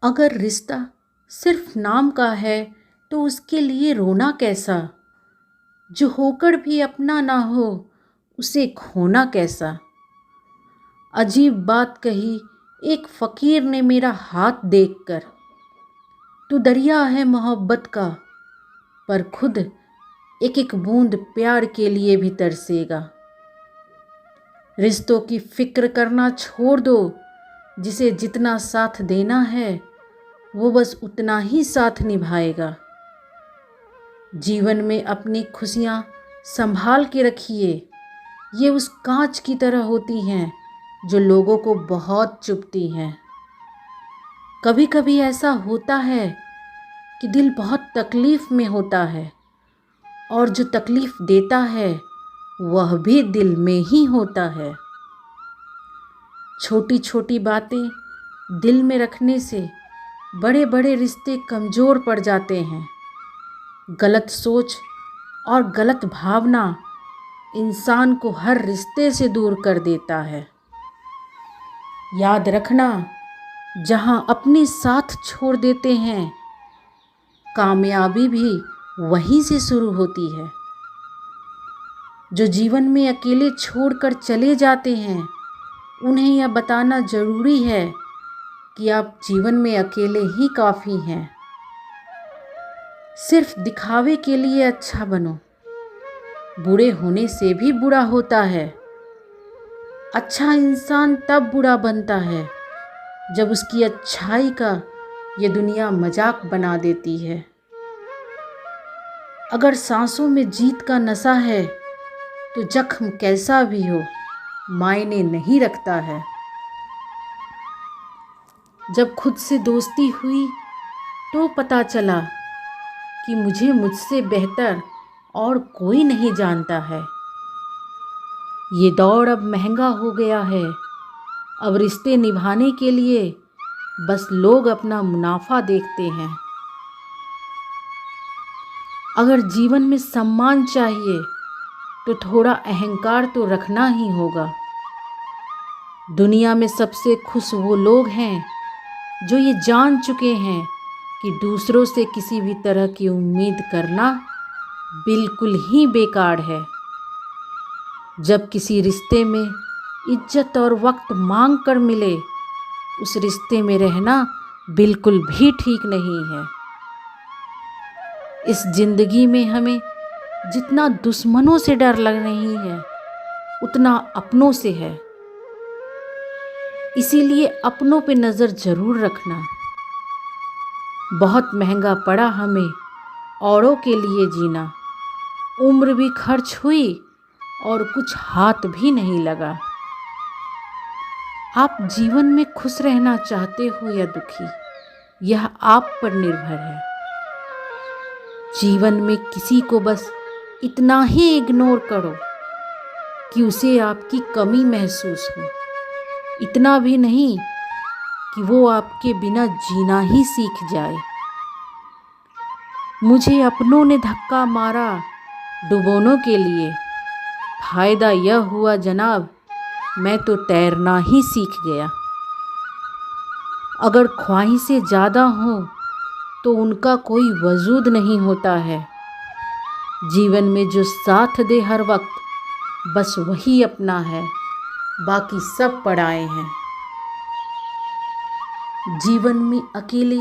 अगर रिश्ता सिर्फ नाम का है तो उसके लिए रोना कैसा। जो होकर भी अपना ना हो उसे खोना कैसा। अजीब बात कही एक फ़कीर ने मेरा हाथ देखकर। तू दरिया है मोहब्बत का, पर खुद एक एक बूंद प्यार के लिए भी तरसेगा। रिश्तों की फिक्र करना छोड़ दो, जिसे जितना साथ देना है वो बस उतना ही साथ निभाएगा। जीवन में अपनी खुशियाँ संभाल के रखिए, ये उस कांच की तरह होती हैं जो लोगों को बहुत चुभती हैं। कभी कभी ऐसा होता है कि दिल बहुत तकलीफ़ में होता है और जो तकलीफ़ देता है वह भी दिल में ही होता है। छोटी छोटी बातें दिल में रखने से बड़े बड़े रिश्ते कमज़ोर पड़ जाते हैं। गलत सोच और गलत भावना इंसान को हर रिश्ते से दूर कर देता है। याद रखना, जहाँ अपने साथ छोड़ देते हैं कामयाबी भी वहीं से शुरू होती है। जो जीवन में अकेले छोड़कर चले जाते हैं उन्हें यह बताना ज़रूरी है कि आप जीवन में अकेले ही काफ़ी हैं। सिर्फ दिखावे के लिए अच्छा बनो, बुरे होने से भी बुरा होता है। अच्छा इंसान तब बुरा बनता है जब उसकी अच्छाई का ये दुनिया मजाक बना देती है। अगर सांसों में जीत का नशा है तो जख्म कैसा भी हो मायने नहीं रखता है। जब खुद से दोस्ती हुई तो पता चला कि मुझे मुझसे बेहतर और कोई नहीं जानता है। ये दौर अब महंगा हो गया है, अब रिश्ते निभाने के लिए बस लोग अपना मुनाफा देखते हैं। अगर जीवन में सम्मान चाहिए तो थोड़ा अहंकार तो रखना ही होगा। दुनिया में सबसे खुश वो लोग हैं जो ये जान चुके हैं कि दूसरों से किसी भी तरह की उम्मीद करना बिल्कुल ही बेकार है। जब किसी रिश्ते में इज्जत और वक्त मांग कर मिले, उस रिश्ते में रहना बिल्कुल भी ठीक नहीं है। इस जिंदगी में हमें जितना दुश्मनों से डर लग नहीं है उतना अपनों से है। इसीलिए अपनों पे नज़र ज़रूर रखना। बहुत महंगा पड़ा हमें औरों के लिए जीना, उम्र भी खर्च हुई और कुछ हाथ भी नहीं लगा। आप जीवन में खुश रहना चाहते हो या दुखी, यह आप पर निर्भर है। जीवन में किसी को बस इतना ही इग्नोर करो कि उसे आपकी कमी महसूस हो, इतना भी नहीं कि वो आपके बिना जीना ही सीख जाए। मुझे अपनों ने धक्का मारा डुबोनों के लिए, फ़ायदा यह हुआ जनाब मैं तो तैरना ही सीख गया। अगर ख्वाहिशें ज़्यादा हों तो उनका कोई वजूद नहीं होता है। जीवन में जो साथ दे हर वक्त बस वही अपना है, बाकी सब पराए हैं। जीवन में अकेले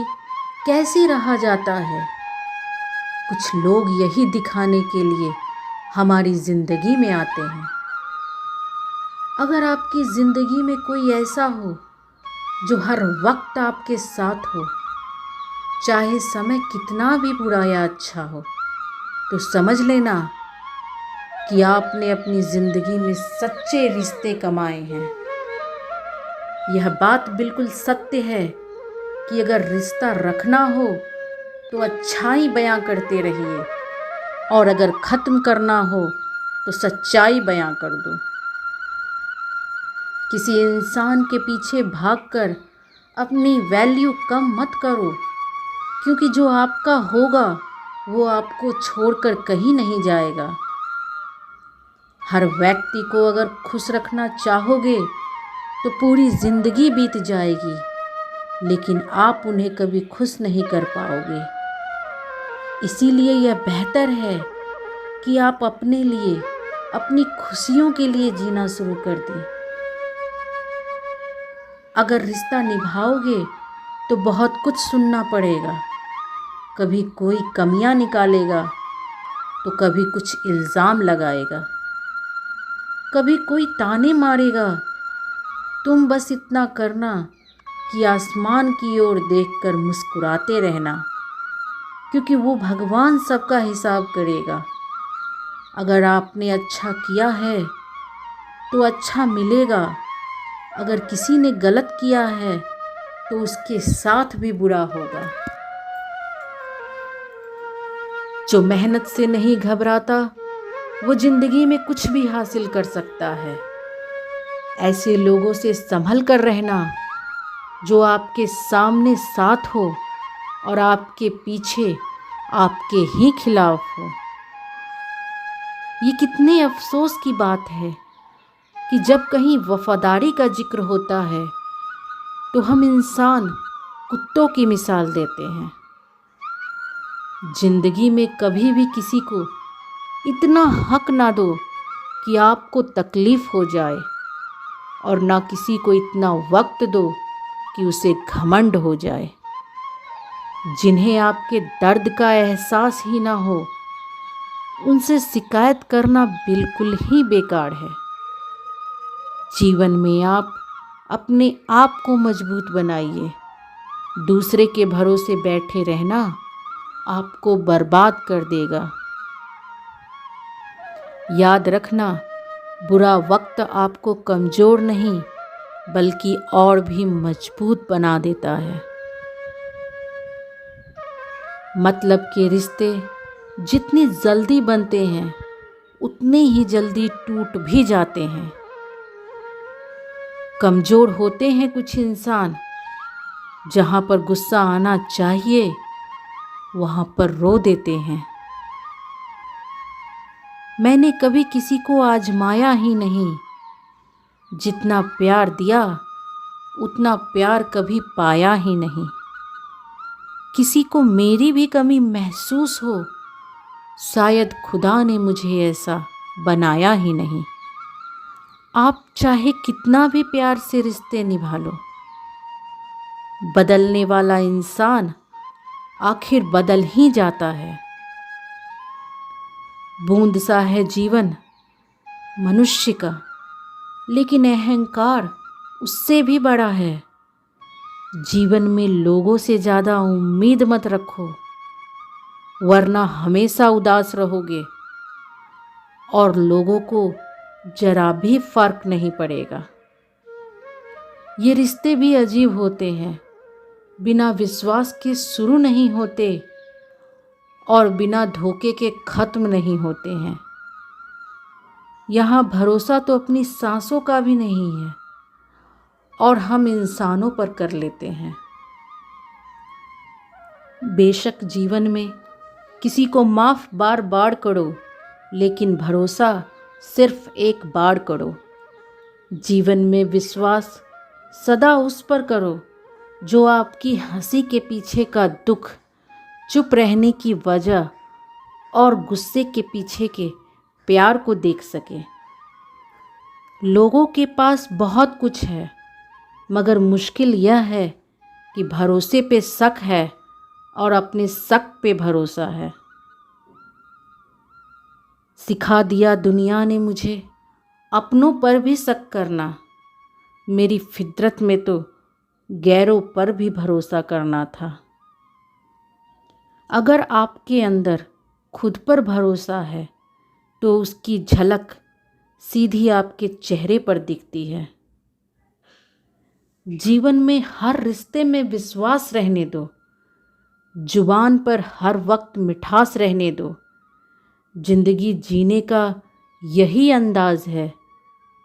कैसे रहा जाता है, कुछ लोग यही दिखाने के लिए हमारी ज़िंदगी में आते हैं। अगर आपकी ज़िंदगी में कोई ऐसा हो जो हर वक्त आपके साथ हो, चाहे समय कितना भी बुरा या अच्छा हो, तो समझ लेना कि आपने अपनी ज़िंदगी में सच्चे रिश्ते कमाए हैं। यह बात बिल्कुल सत्य है कि अगर रिश्ता रखना हो तो अच्छाई बयां करते रहिए और अगर ख़त्म करना हो तो सच्चाई बयां कर दो। किसी इंसान के पीछे भागकर अपनी वैल्यू कम मत करो, क्योंकि जो आपका होगा वो आपको छोड़कर कहीं नहीं जाएगा। हर व्यक्ति को अगर खुश रखना चाहोगे तो पूरी ज़िंदगी बीत जाएगी, लेकिन आप उन्हें कभी खुश नहीं कर पाओगे। इसीलिए यह बेहतर है कि आप अपने लिए, अपनी खुशियों के लिए जीना शुरू कर दें। अगर रिश्ता निभाओगे तो बहुत कुछ सुनना पड़ेगा। कभी कोई कमियां निकालेगा तो कभी कुछ इल्ज़ाम लगाएगा, कभी कोई ताने मारेगा। तुम बस इतना करना कि आसमान की ओर देखकर मुस्कुराते रहना, क्योंकि वो भगवान सबका हिसाब करेगा। अगर आपने अच्छा किया है तो अच्छा मिलेगा, अगर किसी ने गलत किया है तो उसके साथ भी बुरा होगा। जो मेहनत से नहीं घबराता वो जिंदगी में कुछ भी हासिल कर सकता है। ऐसे लोगों से संभल कर रहना जो आपके सामने साथ हो और आपके पीछे आपके ही खिलाफ हो। ये कितने अफसोस की बात है कि जब कहीं वफादारी का जिक्र होता है तो हम इंसान कुत्तों की मिसाल देते हैं। जिंदगी में कभी भी किसी को इतना हक ना दो कि आपको तकलीफ हो जाए, और ना किसी को इतना वक्त दो कि उसे घमंड हो जाए। जिन्हें आपके दर्द का एहसास ही ना हो, उनसे शिकायत करना बिल्कुल ही बेकार है। जीवन में आप अपने आप को मजबूत बनाइए। दूसरे के भरोसे बैठे रहना आपको बर्बाद कर देगा। याद रखना, बुरा वक्त आपको कमज़ोर नहीं बल्कि और भी मजबूत बना देता है। मतलब के रिश्ते जितनी जल्दी बनते हैं उतनी ही जल्दी टूट भी जाते हैं। कमज़ोर होते हैं कुछ इंसान, जहाँ पर गुस्सा आना चाहिए वहाँ पर रो देते हैं। मैंने कभी किसी को आजमाया ही नहीं। जितना प्यार दिया उतना प्यार कभी पाया ही नहीं। किसी को मेरी भी कमी महसूस हो, शायद खुदा ने मुझे ऐसा बनाया ही नहीं। आप चाहे कितना भी प्यार से रिश्ते निभा लो, बदलने वाला इंसान आखिर बदल ही जाता है। बूंद सा है जीवन मनुष्य का, लेकिन अहंकार उससे भी बड़ा है। जीवन में लोगों से ज़्यादा उम्मीद मत रखो, वरना हमेशा उदास रहोगे और लोगों को जरा भी फर्क नहीं पड़ेगा। ये रिश्ते भी अजीब होते हैं, बिना विश्वास के शुरू नहीं होते और बिना धोखे के ख़त्म नहीं होते हैं। यहाँ भरोसा तो अपनी सांसों का भी नहीं है और हम इंसानों पर कर लेते हैं। बेशक जीवन में किसी को माफ़ बार बार करो, लेकिन भरोसा सिर्फ एक बार करो। जीवन में विश्वास सदा उस पर करो जो आपकी हंसी के पीछे का दुख, चुप रहने की वजह और गुस्से के पीछे के प्यार को देख सके। लोगों के पास बहुत कुछ है, मगर मुश्किल यह है कि भरोसे पे शक है और अपने शक पे भरोसा है। सिखा दिया दुनिया ने मुझे अपनों पर भी शक करना। मेरी फितरत में तो गैरों पर भी भरोसा करना था। अगर आपके अंदर खुद पर भरोसा है तो उसकी झलक सीधी आपके चेहरे पर दिखती है। जीवन में हर रिश्ते में विश्वास रहने दो, जुबान पर हर वक्त मिठास रहने दो। जिंदगी जीने का यही अंदाज है,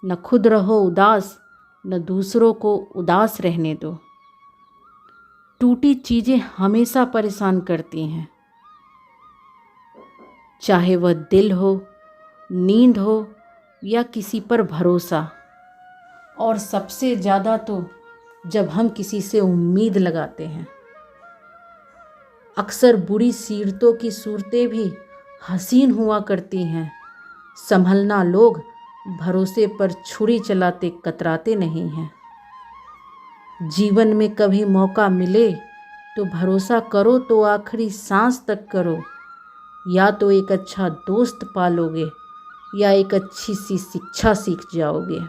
न खुद रहो उदास न दूसरों को उदास रहने दो। टूटी चीज़ें हमेशा परेशान करती हैं, चाहे वह दिल हो, नींद हो या किसी पर भरोसा। और सबसे ज़्यादा तो जब हम किसी से उम्मीद लगाते हैं। अक्सर बुरी सीरतों की सूरतें भी हसीन हुआ करती हैं। संभलना लोग भरोसे पर छुरी चलाते कतराते नहीं हैं। जीवन में कभी मौका मिले तो भरोसा करो तो आखिरी सांस तक करो। या तो एक अच्छा दोस्त पालोगे या एक अच्छी सी शिक्षा सीख जाओगे।